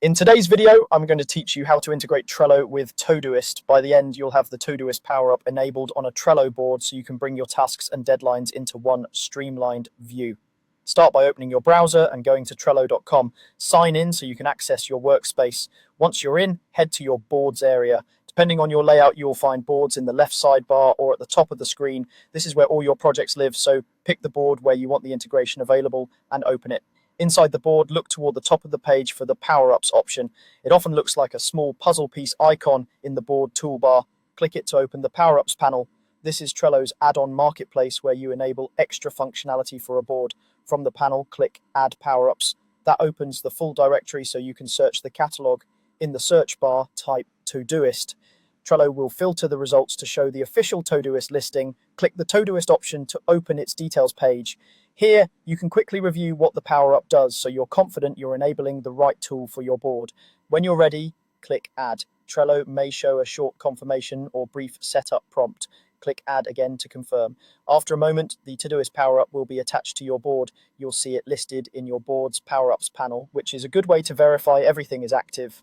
In today's video, I'm going to teach you how to integrate Trello with Todoist. By the end, you'll have the Todoist power-up enabled on a Trello board so you can bring your tasks and deadlines into one streamlined view. Start by opening your browser and going to Trello.com. Sign in so you can access your workspace. Once you're in, head to your boards area. Depending on your layout, you'll find boards in the left sidebar or at the top of the screen. This is where all your projects live, so pick the board where you want the integration available and open it. Inside the board, look toward the top of the page for the power-ups option. It often looks like a small puzzle piece icon in the board toolbar. Click it to open the power-ups panel. This is Trello's add-on marketplace where you enable extra functionality for a board. From the panel, click Add Power-ups. That opens the full directory so you can search the catalog. In the search bar, type Todoist. Trello will filter the results to show the official Todoist listing. Click the Todoist option to open its details page. Here, you can quickly review what the power-up does so you're confident you're enabling the right tool for your board. When you're ready, click Add. Trello may show a short confirmation or brief setup prompt. Click Add again to confirm. After a moment, the Todoist power-up will be attached to your board. You'll see it listed in your board's power-ups panel, which is a good way to verify everything is active.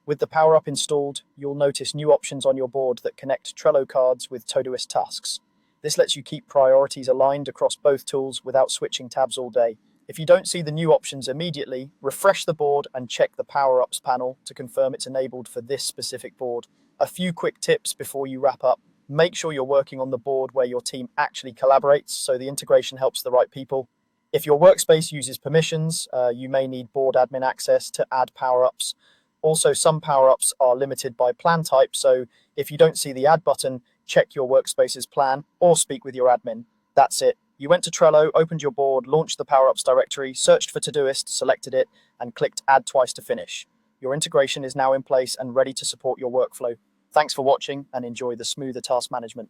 With the power-up installed, you'll notice new options on your board that connect Trello cards with Todoist tasks. This lets you keep priorities aligned across both tools without switching tabs all day. If you don't see the new options immediately, refresh the board and check the power-ups panel to confirm it's enabled for this specific board. A few quick tips before you wrap up. Make sure you're working on the board where your team actually collaborates so the integration helps the right people. If your workspace uses permissions, you may need board admin access to add power-ups. Also, some power-ups are limited by plan type, so if you don't see the Add button, check your workspace's plan or speak with your admin. That's it. You went to Trello, opened your board, launched the power-ups directory, searched for Todoist, selected it, and clicked Add twice to finish. Your integration is now in place and ready to support your workflow. Thanks for watching and enjoy the smoother task management.